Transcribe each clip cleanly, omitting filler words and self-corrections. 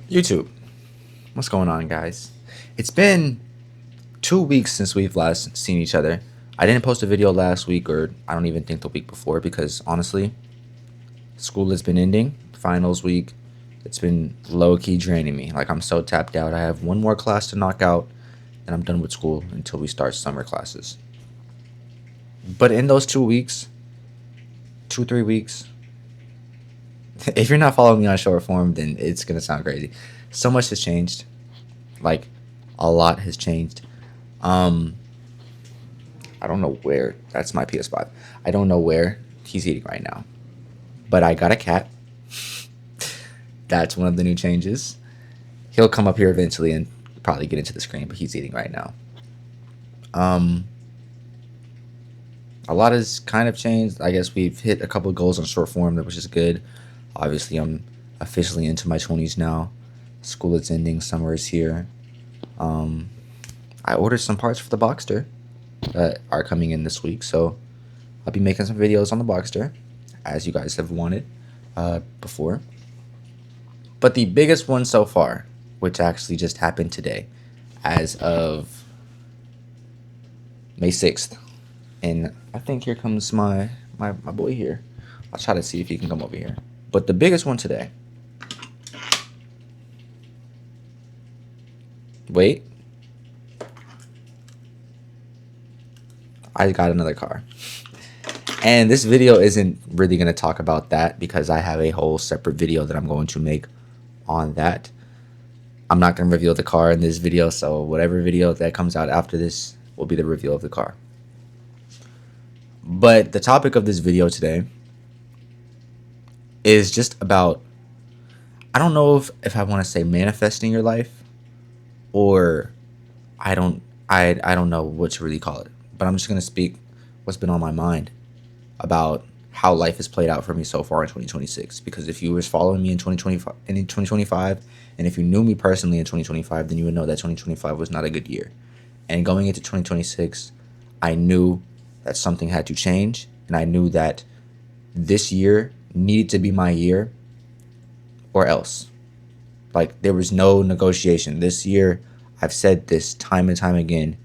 YouTube, what's going on, guys? It's been 2 weeks since we've last seen each other. I didn't post a video last week, or I don't even think the week before, because honestly, school has been ending, finals week. It's been low-key draining me. Like, I'm so tapped out. I have one more class to knock out, and I'm done with school until we start summer classes. But in those 2 weeks, 3 weeks, if you're not following me on short form, then it's gonna sound crazy. So much has changed. Like, a lot has changed. Um, I don't know where. That's my PS5. I don't know where he's eating right now. But I got a cat. That's one of the new changes. He'll come up here eventually and probably get into the screen, but he's eating right now. Um, a lot has kind of changed. I guess we've hit a couple of goals on short form, which is good. Obviously, I'm officially into my 20s now. School is ending. Summer is here. Um, I ordered some parts for the Boxster that are coming in this week, so I'll be making some videos on the Boxster, as you guys have wanted before. But the biggest one so far, which actually just happened today, as of May 6th, and I think here comes my boy here. I'll try to see if he can come over here. But the biggest one today. Wait. I got another car. And this video isn't really going to talk about that because I have a whole separate video that I'm going to make on that. I'm not going to reveal the car in this video, so whatever video that comes out after this will be the reveal of the car. But the topic of this video today is just about, I don't know if I want to say manifesting your life, or I don't know what to really call it. But I'm just going to speak what's been on my mind about how life has played out for me so far in 2026. Because if you was following me in 2025, and if you knew me personally in 2025, then you would know that 2025 was not a good year. And going into 2026, I knew that something had to change, and I knew that this year needed to be my year, or else. Like, there was no negotiation. This year, I've said this time and time again,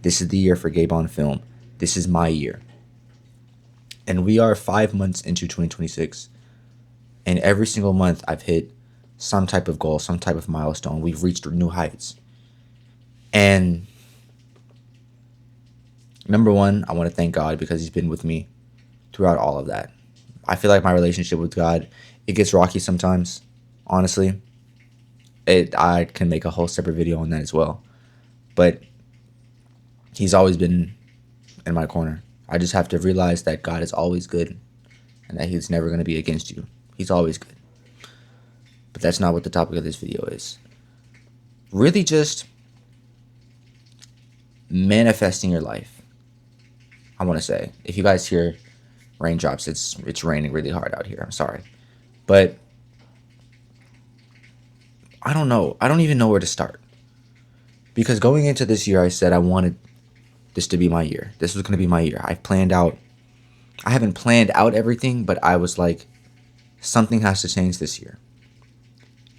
this is the year for Gabe on Film. This is my year. And we are 5 months into 2026. And every single month I've hit some type of goal, some type of milestone. We've reached new heights. And number one, I want to thank God because he's been with me throughout all of that. I feel like my relationship with God, it gets rocky sometimes, honestly. I can make a whole separate video on that as well. But he's always been in my corner. I just have to realize that God is always good and that he's never going to be against you. He's always good. But that's not what the topic of this video is. Really just manifesting your life. I want to say, if you guys hear raindrops, it's raining really hard out here. I'm sorry. But I don't know. I don't even know where to start. Because going into this year, I said I wanted this to be my year. This was going to be my year. I haven't planned out everything, but I was like, something has to change this year.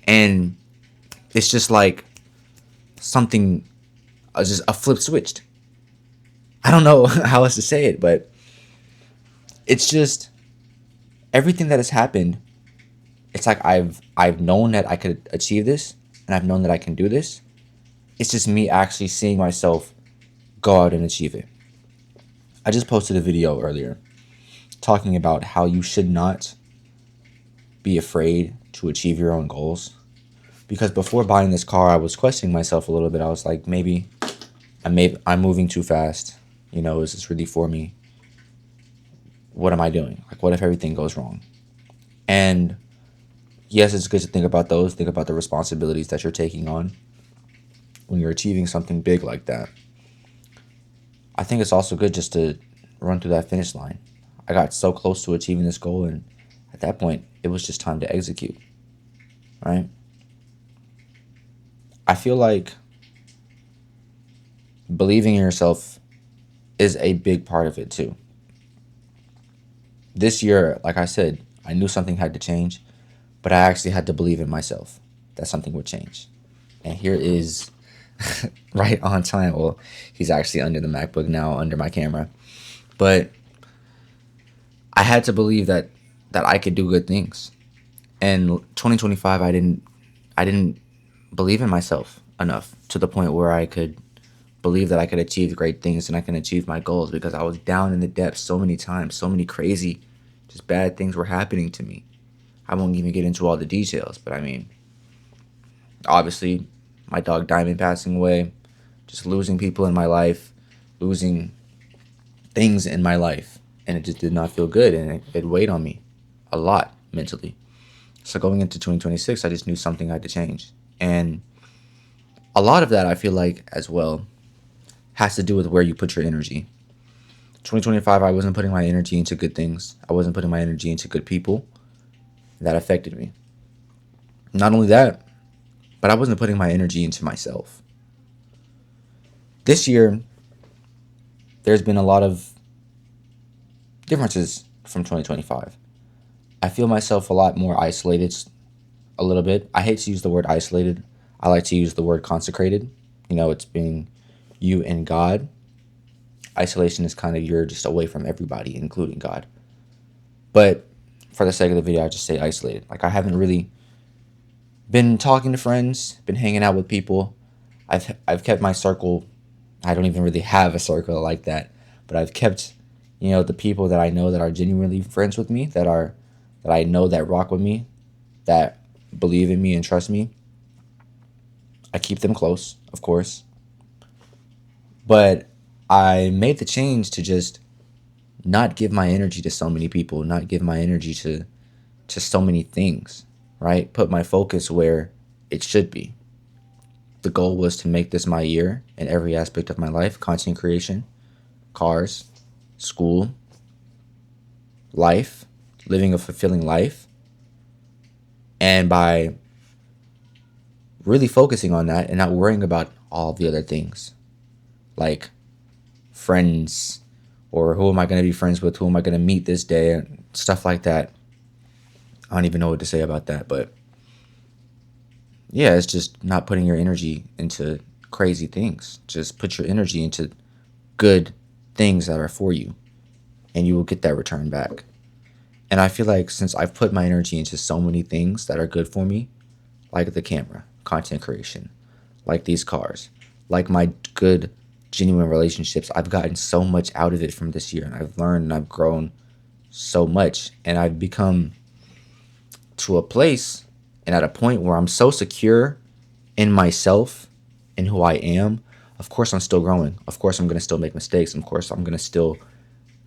And it's just like something, just a flip switched. I don't know how else to say it, but it's just everything that has happened. It's like I've known that I could achieve this, and I've known that I can do this. It's just me actually seeing myself go out and achieve it. I just posted a video earlier talking about how you should not be afraid to achieve your own goals. Because before buying this car, I was questioning myself a little bit. I was like, maybe I'm moving too fast. You know, is this really for me? What am I doing? Like, what if everything goes wrong? And yes, it's good to think about those. Think about the responsibilities that you're taking on when you're achieving something big like that. I think it's also good just to run through that finish line. I got so close to achieving this goal, and at that point, it was just time to execute, right? I feel like believing in yourself is a big part of it too. This year, like I said, I knew something had to change, but I actually had to believe in myself. that something would change. And here is right on time. Well, he's actually under the MacBook now, under my camera. But I had to believe that I could do good things. And 2025, I didn't believe in myself enough to the point where I could believe that I could achieve great things and I can achieve my goals, because I was down in the depths so many times. So many crazy, just bad things were happening to me. I won't even get into all the details, but I mean, obviously, my dog Diamond passing away, just losing people in my life, losing things in my life, and it just did not feel good, and it weighed on me a lot mentally. So going into 2026, I just knew something had to change. And a lot of that, I feel like, as well, has to do with where you put your energy. 2025, I wasn't putting my energy into good things. I wasn't putting my energy into good people. That affected me. Not only that, but I wasn't putting my energy into myself. This year, there's been a lot of differences from 2025. I feel myself a lot more isolated, a little bit. I hate to use the word isolated. I like to use the word consecrated. You know, it's being you and God. Isolation is kind of you're just away from everybody, including God. But for the sake of the video, I just say isolated. Like, I haven't really been talking to friends, been hanging out with people. I've kept my circle. I don't even really have a circle like that, but I've kept, the people that I know that are genuinely friends with me, that I know that rock with me, that believe in me and trust me. I keep them close, of course. But I made the change to just not give my energy to so many people, not give my energy to so many things, right? Put my focus where it should be. The goal was to make this my year in every aspect of my life: content creation, cars, school, life, living a fulfilling life. And by really focusing on that and not worrying about all the other things, like friends, or who am I going to be friends with, who am I going to meet this day, and stuff like that. I don't even know what to say about that, but yeah, it's just not putting your energy into crazy things. Just put your energy into good things that are for you, and you will get that return back. And I feel like since I've put my energy into so many things that are good for me, like the camera, content creation, like these cars, like my good, genuine relationships, I've gotten so much out of it from this year, and I've learned and I've grown so much, and I've become to a place and at a point where I'm so secure in myself and who I am. Of course, I'm still growing. Of course, I'm going to still make mistakes. Of course, I'm going to still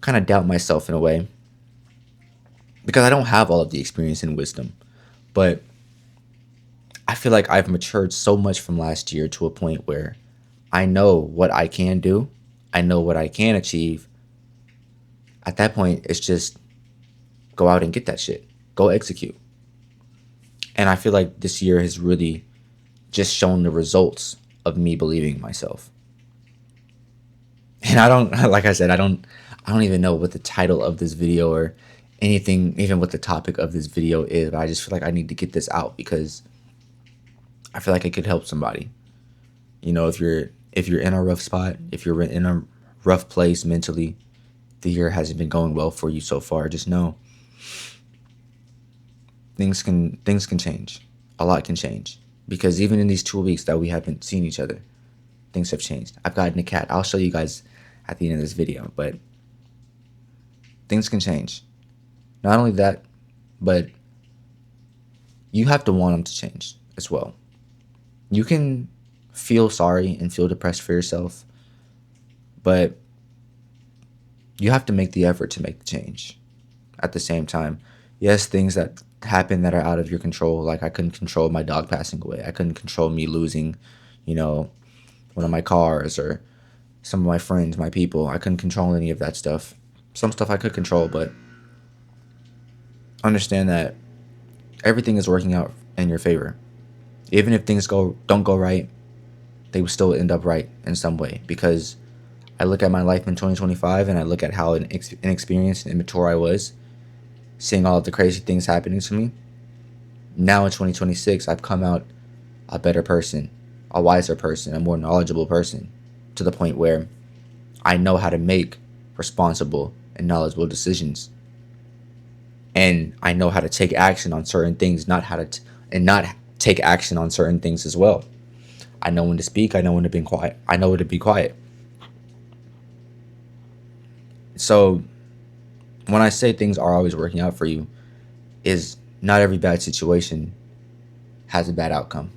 kind of doubt myself in a way, because I don't have all of the experience and wisdom. But I feel like I've matured so much from last year to a point where I know what I can do. I know what I can achieve. At that point, it's just go out and get that shit. Go execute. And I feel like this year has really just shown the results of me believing in myself. And I don't, like I said, I don't even know what the title of this video or anything, even what the topic of this video is, but I just feel like I need to get this out because I feel like it could help somebody. If you're in a rough spot, if you're in a rough place mentally, the year hasn't been going well for you so far, just know things can change. A lot can change, because even in these 2 weeks that we haven't seen each other, things have changed. I've gotten a cat. I'll show you guys at the end of this video, but things can change. Not only that, but you have to want them to change as well. You can feel sorry and feel depressed for yourself, but you have to make the effort to make the change at the same time. Yes, things that happen that are out of your control, like I couldn't control my dog passing away. I couldn't control me losing, one of my cars or some of my friends, my people. I couldn't control any of that stuff. Some stuff I could control, but understand that everything is working out in your favor. Even if things don't go right, they will still end up right in some way, because I look at my life in 2025 and I look at how inexperienced and immature I was, seeing all of the crazy things happening to me. Now in 2026, I've come out a better person, a wiser person, a more knowledgeable person, to the point where I know how to make responsible and knowledgeable decisions. And I know how to take action on certain things, and not take action on certain things as well. I know when to speak, I know when to be quiet. I know when to be quiet. So when I say things are always working out for you, is not every bad situation has a bad outcome.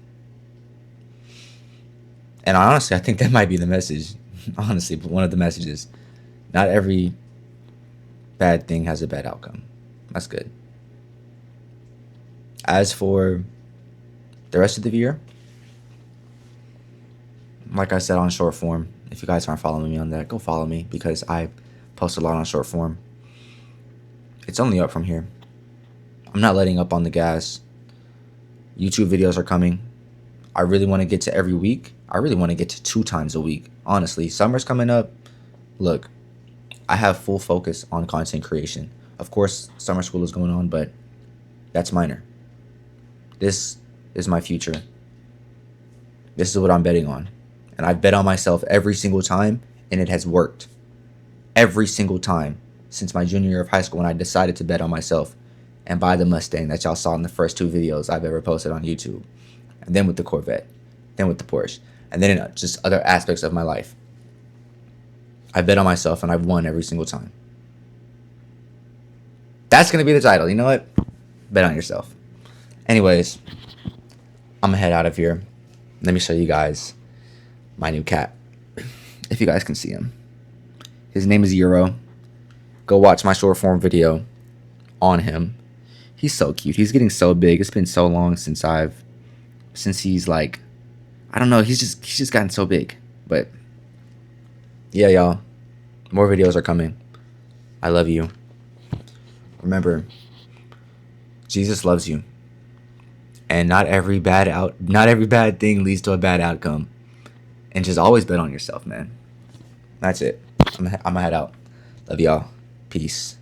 And honestly, I think that might be the message. Honestly, one of the messages. Not every bad thing has a bad outcome. That's good. As for the rest of the year, like I said on short form, if you guys aren't following me on that, go follow me, because I post a lot on short form. It's only up from here. I'm not letting up on the gas. YouTube videos are coming. I really want to get to every week. I really want to get to 2 times a week. Honestly, summer's coming up. Look, I have full focus on content creation. Of course, summer school is going on, but that's minor. This is my future. This is what I'm betting on. And I've bet on myself every single time, and it has worked. Every single time since my junior year of high school, when I decided to bet on myself and buy the Mustang that y'all saw in the first 2 videos I've ever posted on YouTube. And then with the Corvette, then with the Porsche, and then in just other aspects of my life. I bet on myself, and I've won every single time. That's going to be the title. You know what? Bet on yourself. Anyways, I'm going to head out of here. Let me show you guys my new cat, if you guys can see him. His name is Euro. Go watch my short form video on him. He's so cute. He's getting so big. It's been so long since he's like, I don't know, he's just gotten so big. But yeah, y'all, more videos are coming. I love you. Remember, Jesus loves you. And not every bad thing leads to a bad outcome. And just always bet on yourself, man. That's it. I'm gonna head out. Love y'all. Peace.